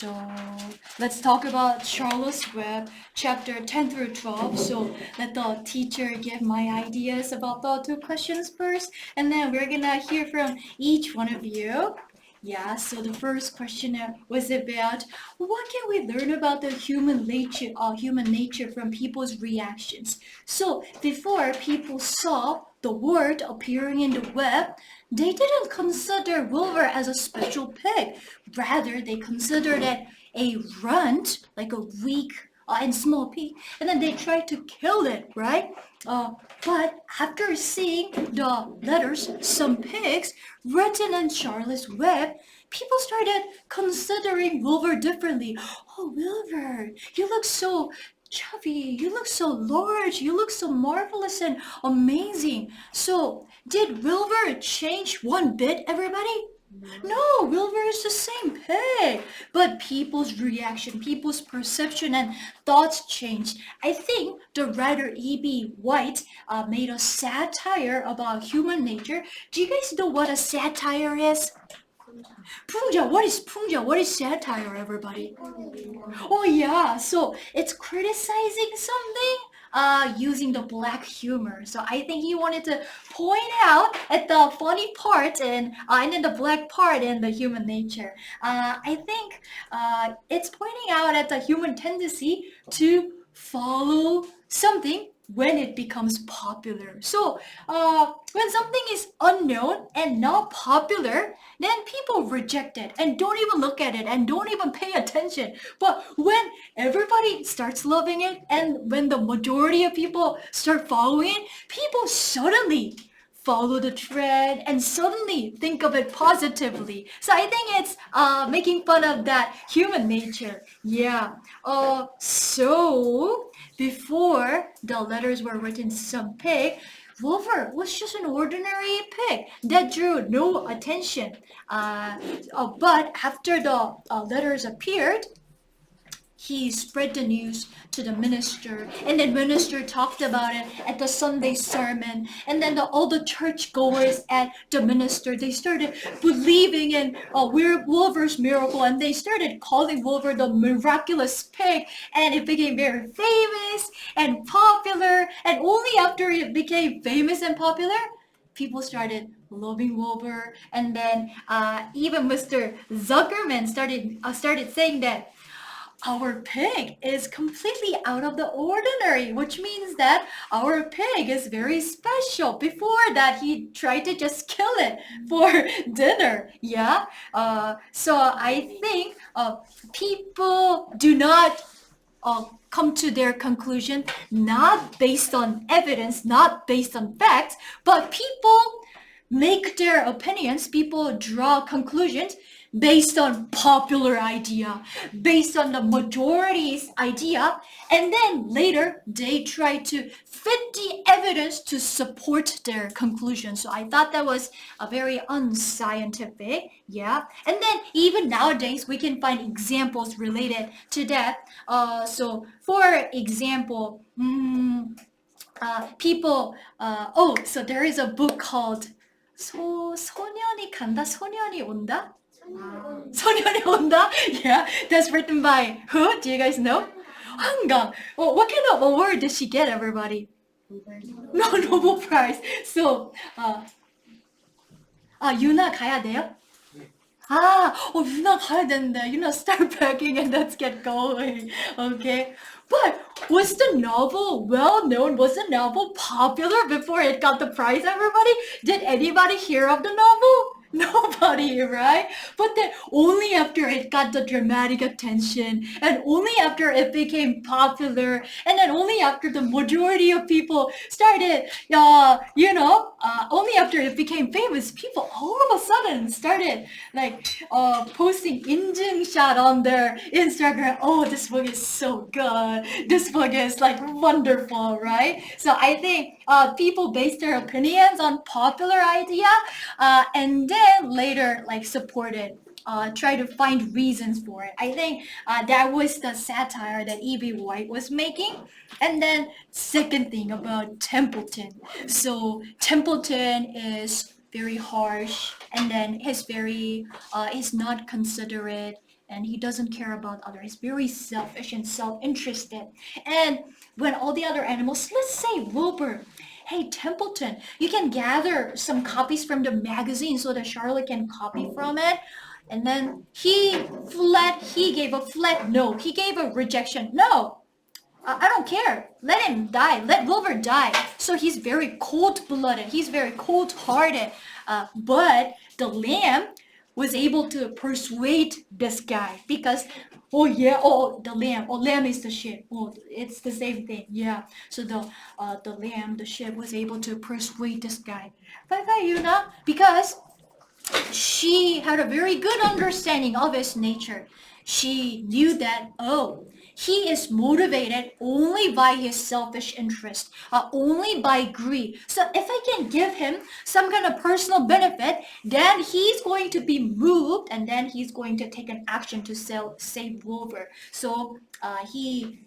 So let's talk about Charles Webb, chapter 10 through 12. So let the teacher give my ideas about the two questions first, and then we're gonna hear from each one of you. Yeah, so the first question was about what can we learn about the human nature from people's reactions. So before people saw the word appearing in the web, they didn't consider Wilbur as a special pig. Rather, they considered it a runt, like a weak and small pig, and then they tried to kill it, right? But after seeing the letters "some pigs" written in Charlotte's Web, people started considering Wilbur differently. Oh, Wilbur, you look so chubby, you look so large, you look so marvelous and amazing. So, did Wilbur change one bit, everybody? No, Wilbur is the same pig. But people's reaction, people's perception and thoughts changed. I think the writer E.B. White made a satire about human nature. Do you guys know what a satire is? 풍자, what is 풍자? What is satire, everybody? Oh yeah, so it's criticizing something using the black humor. So I think he wanted to point out at the funny part and then the black part in the human nature. I think it's pointing out at the human tendency to follow something when it becomes popular. So when something is unknown and not popular, then people reject it and don't even look at it and don't even pay attention. But when everybody starts loving it and when the majority of people start following it, people suddenly follow the trend and suddenly think of it positively. So I think it's making fun of that human nature. Yeah. So before the letters were written some pig, Wilbur was just an ordinary pig that drew no attention. But after the letters appeared, he spread the news to the minister, and the minister talked about it at the Sunday sermon, and then all the churchgoers at the minister, they started believing in Wilbur's miracle, and they started calling Wilbur the miraculous pig, and it became very famous and popular, and only after it became famous and popular, people started loving Wilbur, and then even Mr. Zuckerman started saying that our pig is completely out of the ordinary, which means that our pig is very special. Before that, he tried to just kill it for dinner. Yeah. So I think people do not come to their conclusion not based on evidence, not based on facts, but people make their opinions, people draw conclusions based on popular idea, based on the majority's idea, and then later they try to fit the evidence to support their conclusion. So I thought that was a very unscientific, yeah. And then even nowadays we can find examples related to that. So for example, people, so there is a book called 소년이 간다, 소년이 온다? 소년이 온다? Yeah, that's written by who? Do you guys know? 한강. Well, what kind of award did she get, everybody? No, Nobel Prize. So, 유나 가야 돼요? 유나 가야 되는데. 유나 start packing and let's get going. Okay. But was the novel well known? Was the novel popular before it got the prize, everybody? Did anybody hear of the novel? Nobody, right? But then only after it got the dramatic attention and only after it became popular and then only after the majority of people started, only after it became famous, people all of a sudden started posting 인증샷 on their Instagram. Oh, this book is so good. This book is wonderful, right? So I think people base their opinions on popular idea and then later support it, try to find reasons for it. I think that was the satire that E.B. White was making. And then second thing about Templeton. So Templeton is very harsh, and then he's not considerate, and he doesn't care about others. He's very selfish and self-interested. And when all the other animals, let's say Wilbur, hey Templeton, you can gather some copies from the magazine so that Charlotte can copy from it. And then he gave a flat no. He gave a rejection. No, I don't care. Let him die. Let Wilbur die. So he's very cold-blooded. He's very cold-hearted. But the lamb was able to persuade this guy because, oh yeah, oh the lamb is the sheep. Oh, it's the same thing. Yeah. So the sheep was able to persuade this guy. Bye bye, Yuna, because she had a very good understanding of his nature. She knew that, oh, he is motivated only by his selfish interest, only by greed. So if I can give him some kind of personal benefit, then he's going to be moved and then he's going to take an action to save Wilbur. So she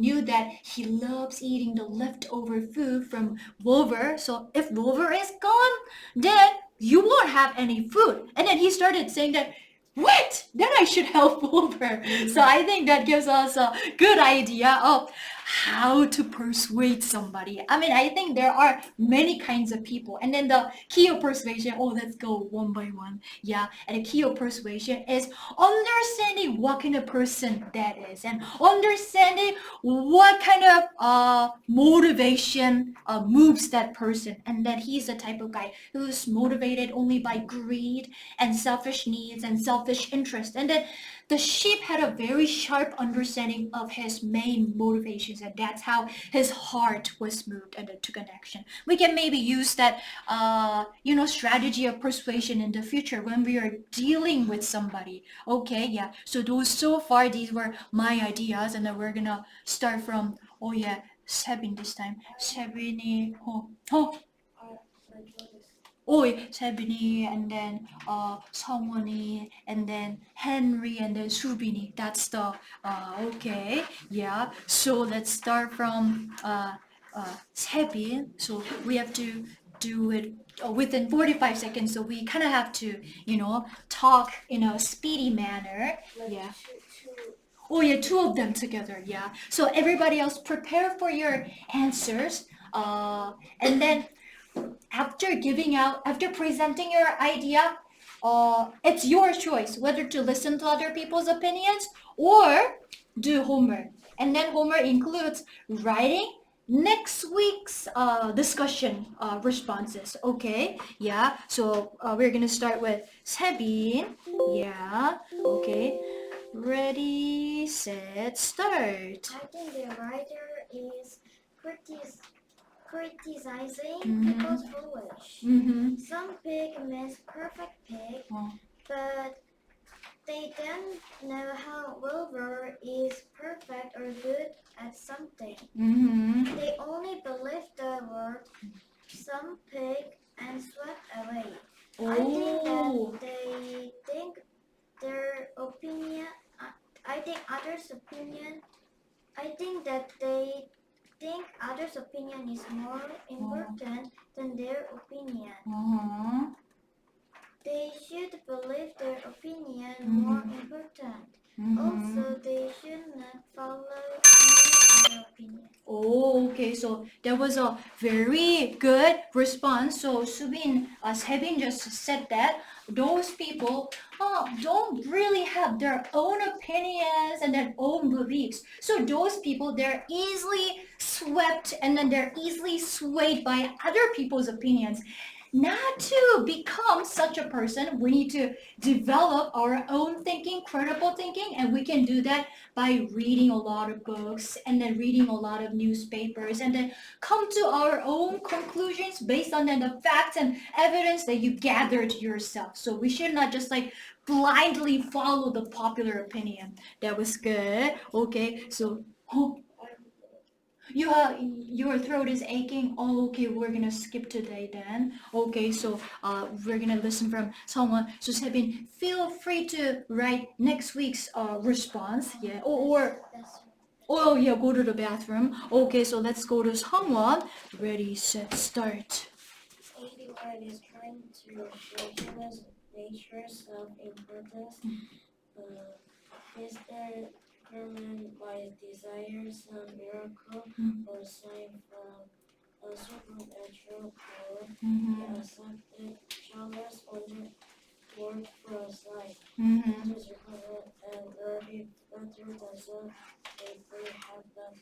knew that he loves eating the leftover food from Wilbur. So if Wilbur is gone, then you won't have any food. And then he started saying that, what? Then I should help Wilbur. So I think that gives us a good idea of how to persuade somebody. I mean, I think there are many kinds of people. And then the key of persuasion, oh, let's go one by one. Yeah, and the key of persuasion is understanding what kind of person that is and understanding what kind of motivation moves that person. And that he's the type of guy who's motivated only by greed and selfish needs and selfish interest. And then the sheep had a very sharp understanding of his main motivations, and that's how his heart was moved and took an action. We can maybe use that, strategy of persuasion in the future when we are dealing with somebody. Okay, yeah. So these were my ideas, and then we're gonna start from, oh yeah, Sebin this time. Sebin이, Sebini, and then 성원이, and then Henry, and then 수빈이. That's the okay, yeah. So let's start from Sebin. So we have to do it within 45 seconds. So we kind of have to, talk in a speedy manner. Yeah. Oh yeah, two of them together. Yeah. So everybody else prepare for your answers. And then after presenting your idea, it's your choice whether to listen to other people's opinions or do homework. And then homework includes writing next week's discussion responses. Okay, yeah. So we're gonna start with Sebin. Yeah. Okay. Ready, set, start. I think the writer is criticizing people's foolish. Some pig means perfect pig, but they don't know how Wilbur is perfect or good at something. They only believe the word some pig and swept away. I think that they think their opinion. I think that they think others' opinion is more important than their opinion. They should believe their opinion more important. Also, they should not follow any other opinion. Oh, okay. So that was a very good response. So Sebin just said that those people don't really have their own opinions and their own beliefs. So those people, they're easily swept and then they're easily swayed by other people's opinions. Not to become such a person, we need to develop our own thinking, critical thinking, and we can do that by reading a lot of books and then reading a lot of newspapers and then come to our own conclusions based on the facts and evidence that you gathered yourself. So we should not just blindly follow the popular opinion. That was good. Okay, so your throat is aching. Oh, okay, we're gonna skip today then. Okay, so we're gonna listen from someone. So Sebin, feel free to write next week's response. Yeah, or oh yeah, go to the bathroom. Okay, so let's go to someone. Ready, set, start. Everyone is trying to recognize nature's self-importance. is determined by desires, a miracle, or sign from a supernatural power. He accepted Charles' word for a sign. To circumvent and early better doesn't they have that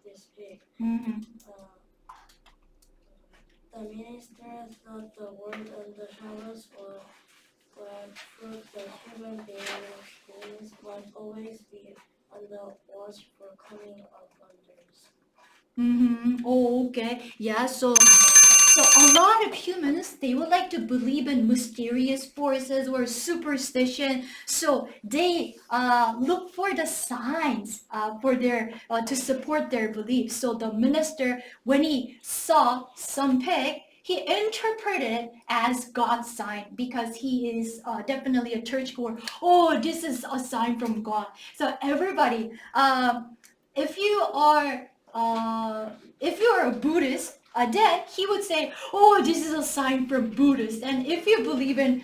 this big. The minister thought the word and the Charles would prove that human beings must always be on the watch for coming of wonders. Oh, okay. Yeah, so a lot of humans, they would like to believe in mysterious forces or superstition. So they look for the signs for their to support their beliefs. So the minister, when he saw some pig, he interpreted it as God's sign because he is definitely a churchgoer. Oh, this is a sign from God. So everybody, if you are if you're a Buddhist, then he would say, "Oh, this is a sign from Buddhist." And if you believe in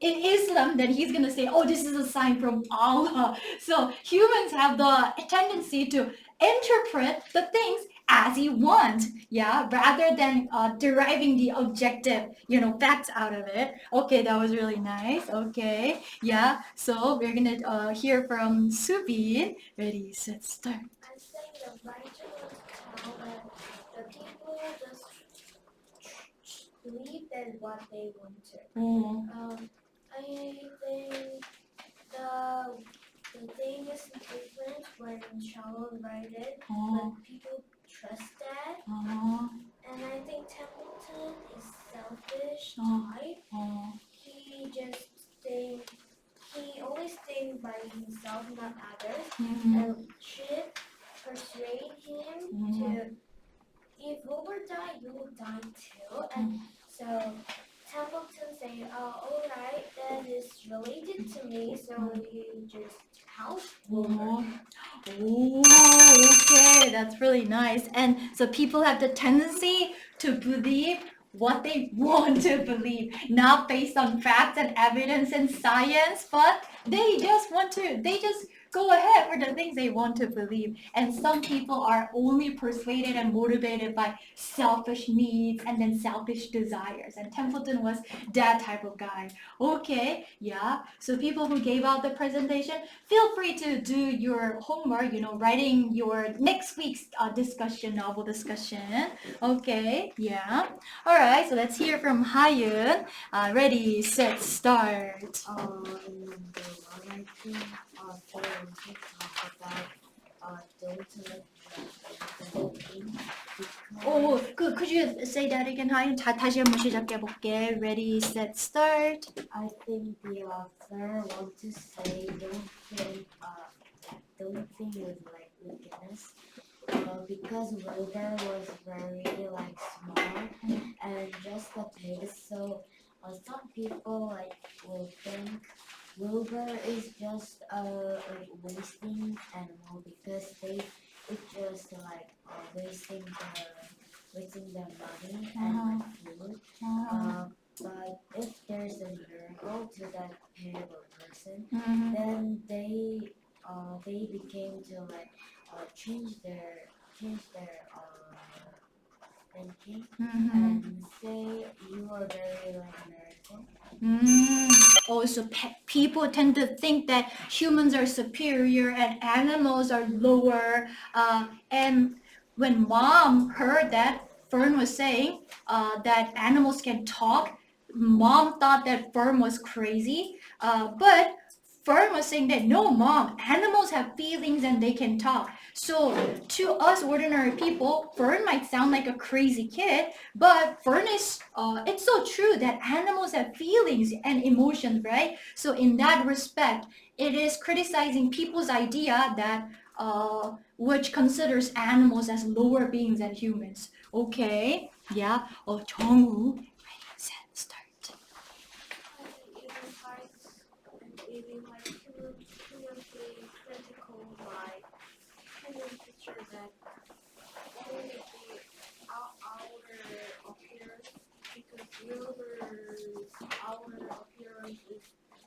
Islam, then he's gonna say, "Oh, this is a sign from Allah." So humans have the tendency to interpret the things as he wants, yeah, rather than deriving the objective, facts out of it. Okay, that was really nice. Okay, yeah. So we're gonna hear from Subin. Ready, set, start. I think the writer wants to tell that the people just believe in what they want to. I think the thing is different when Charles write it, but people trust that. And I think Templeton is selfish type. He always thinks by himself, not others, and should persuade him to, if Wilbur die, you will die too. And so Templeton say, all right, that is related to me, so you just help Wilbur. Oh, okay, that's really nice. And so people have the tendency to believe what they want to believe, not based on facts and evidence and science, but they just go ahead for the things they want to believe. And some people are only persuaded and motivated by selfish needs and then selfish desires. And Templeton was that type of guy. Okay, yeah. So people who gave out the presentation, feel free to do your homework, writing your next week's novel discussion. Okay, yeah. All right, so let's hear from Hayun. Ready, set, start. I think they talk about don't Oh, could you say that again, 하윤? 다시 한번 시작해볼게. Ready, set, start. I think the author wants to say don't think with like wickedness. Because Wilbur was very like smart and just a pig, so some people like will think Wilbur is just like wasting animal because it's just like wasting their money and like food. But if there's a miracle to that pig or person, then they became to like change their thinking and say you are very like miracle. Also, people tend to think that humans are superior and animals are lower. And when mom heard that Fern was saying that animals can talk, mom thought that Fern was crazy. But Fern was saying that no, mom, animals have feelings and they can talk. So to us ordinary people, Fern might sound like a crazy kid, but Fern is, it's so true that animals have feelings and emotions, right? So in that respect, it is criticizing people's idea that which considers animals as lower beings than humans. Okay, yeah. 정우, ready, set, start. Even like human being critical like human picture that only the outer appearance because Wilbur's outer appearance is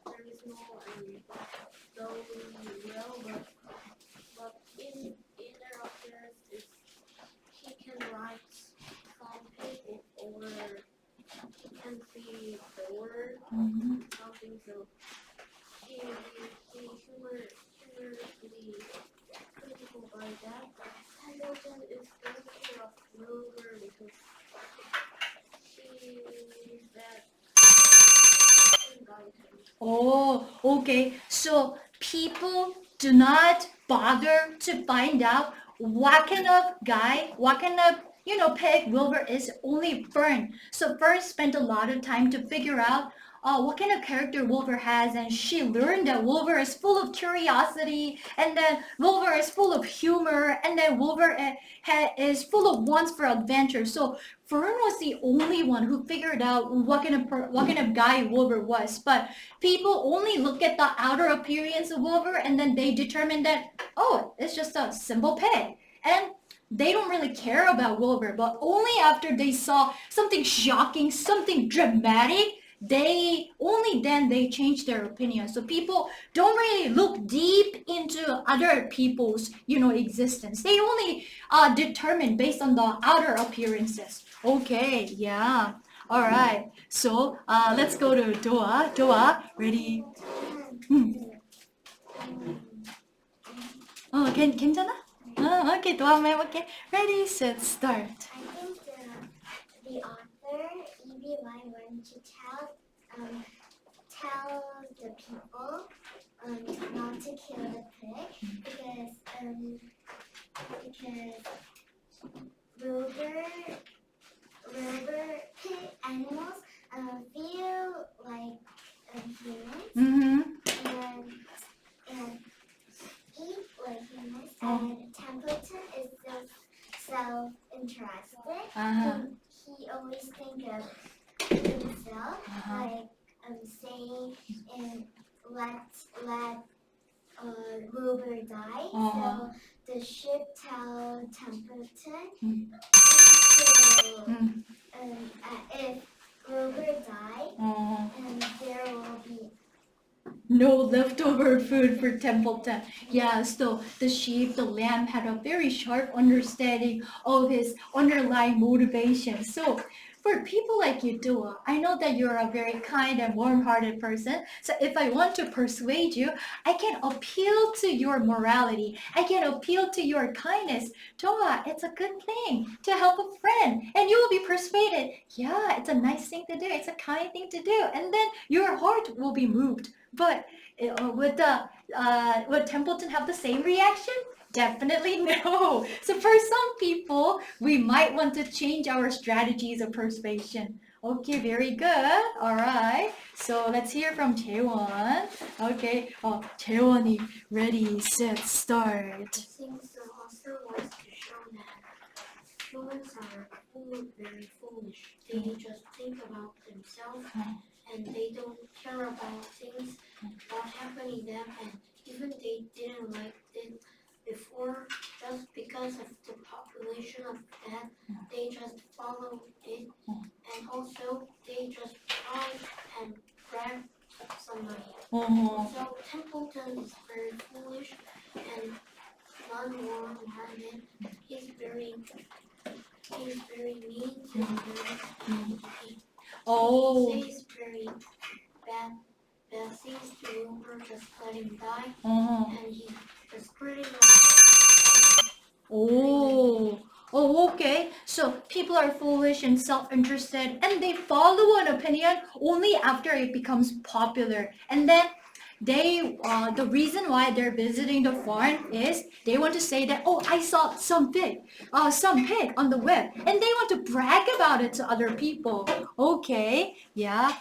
very small and people do not bother to find out what kind of guy, what kind of pig Wilbur is, only Fern. So Fern spent a lot of time to figure out what kind of character Wilbur has, and she learned that Wilbur is full of curiosity, and then Wilbur is full of humor, and then Wilbur is full of wants for adventure. So Fern was the only one who figured out what kind of guy Wilbur was. But people only look at the outer appearance of Wilbur, and then they determine that, oh, it's just a simple pig, and they don't really care about Wilbur. But only after they saw something shocking, something dramatic, they change their opinion. So people don't really look deep into other people's existence. They only determine based on the outer appearances. Okay, yeah. All right. So let's go to Doa. Doa, ready? 괜찮아? Okay, Doa 한번 해볼게. Ready, set, start. I think the author Evie might want to tell the people not to kill the pig because Wilbur pig animals feel like humans and eat like humans, and Templeton is so self-interested. He always thinks of himself, like saying and let Wilbur die. So the ship tell Templeton if Wilbur die, and there will be no leftover food for Templeton. Yeah, so the sheep, the lamb had a very sharp understanding of his underlying motivation. So for people like you, Dua, I know that you're a very kind and warm-hearted person. So if I want to persuade you, I can appeal to your morality. I can appeal to your kindness. Dua, it's a good thing to help a friend. And you will be persuaded. Yeah, it's a nice thing to do. It's a kind thing to do. And then your heart will be moved. But would Templeton have the same reaction? Definitely no. So for some people, we might want to change our strategies of persuasion. Okay, very good. All right. So let's hear from Jaewon. Okay. Jaewon이 ready, set, start. I think the author wants to show that humans are very foolish. They just think about themselves and they don't care about things that happening to them, and even they didn't like it before, just because of the population of that, they just follow it, and also they just try and grab somebody. So Templeton is very foolish and non-warm-hearted. He's very mean to him. He says very bad things to Wilbur, just let him die, and he just pretty much. Okay. So people are foolish and self-interested, and they follow an opinion only after it becomes popular. And then the reason why they're visiting the farm is they want to say that, oh, I saw some pig on the web, and they want to brag about it to other people. Okay, yeah.